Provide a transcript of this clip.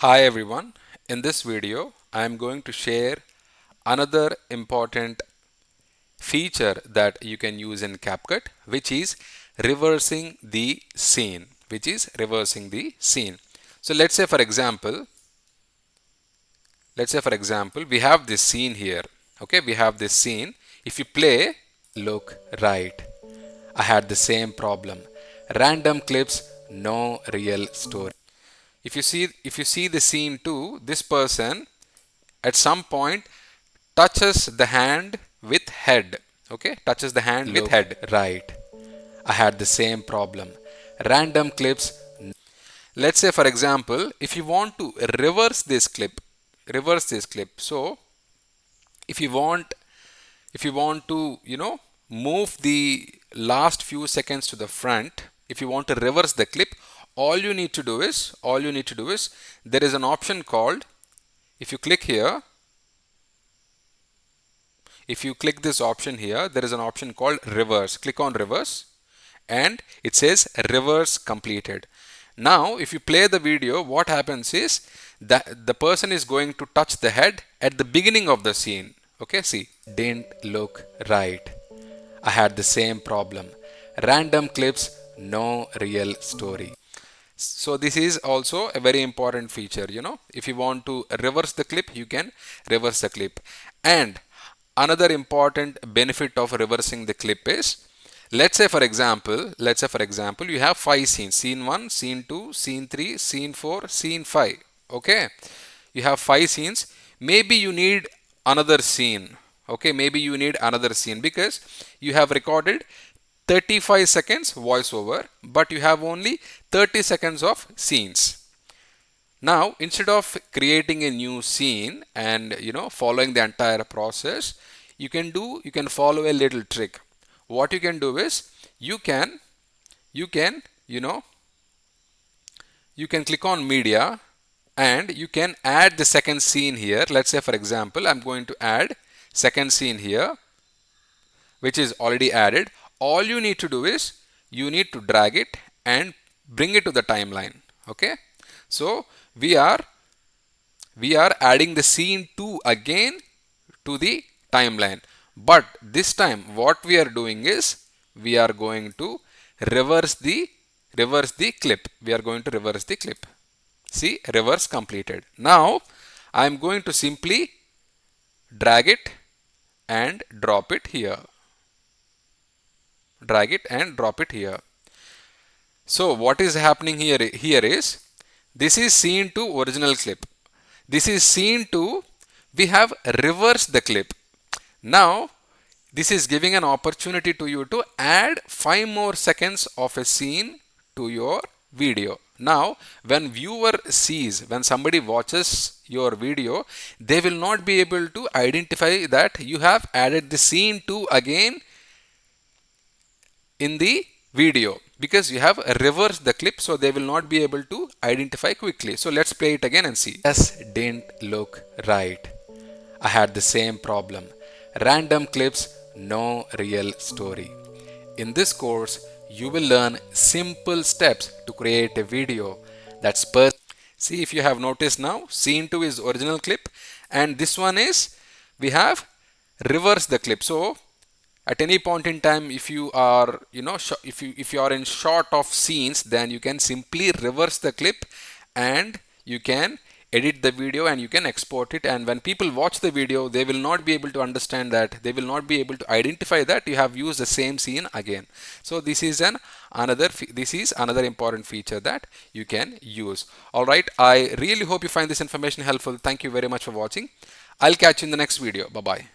Hi everyone, in this video I am going to share another important feature that you can use in CapCut, which is reversing the scene. So let's say for example we have this scene here. Okay, we have this scene. If you play, look right, I had the same problem. Random clips, no real story. If you see the scene 2, this person at some point touches the hand with head. Okay, touches the hand with head. Right, I had the same problem. Random clips. Let's say for example, if you want to reverse this clip. So if you want to move the last few seconds to the front, if you want to reverse the clip, all you need to do is there is an option called, if you click here, if you click this option here, there is an option called reverse. Click on reverse and it says reverse completed. Now if you play the video, what happens is that the person is going to touch the head at the beginning of the scene. Okay, see, didn't look right, I had the same problem. Random clips, no real story. So this is also a very important feature. If you want to reverse the clip, you can reverse the clip. And another important benefit of reversing the clip is, let's say for example you have 5 scenes: scene 1, scene 2, scene 3, scene 4, scene 5. Okay, you have 5 scenes. Maybe you need another scene. Okay, maybe you need another scene because you have recorded 35 seconds voiceover, but you have only 30 seconds of scenes. Now instead of creating a new scene and following the entire process, you can follow a little trick. What you can do is, you can you know you can click on media and you can add the second scene here. Let's say for example I'm going to add second scene here, which is already added. All you need to do is you need to drag it and bring it to the timeline. Okay, so we are adding the scene 2 again to the timeline, but this time what we are doing is we are going to reverse the clip. We are going to reverse the clip. See, reverse completed. Now I am going to simply drag it and drop it here. Drag it and drop it here. So what is happening here is, this is scene 2 original clip. This is scene 2. We have reversed the clip. Now this is giving an opportunity to you to add 5 more seconds of a scene to your video. Now when somebody watches your video, they will not be able to identify that you have added the scene 2 again in the video, because you have reversed the clip, so they will not be able to identify quickly. So let's play it again and see. Yes, didn't look right, I had the same problem. Random clips, no real story. In this course, you will learn simple steps to create a video that's per. See, if you have noticed now, scene 2 is original clip and this one is, we have reversed the clip. So at any point in time, if you are if you are in short of scenes, then you can simply reverse the clip and you can edit the video and you can export it. And when people watch the video, they will not be able to understand that, they will not be able to identify that you have used the same scene again. So this is another important feature that you can use. All right, I really hope you find this information helpful. Thank you very much for watching. I'll catch you in the next video. Bye bye.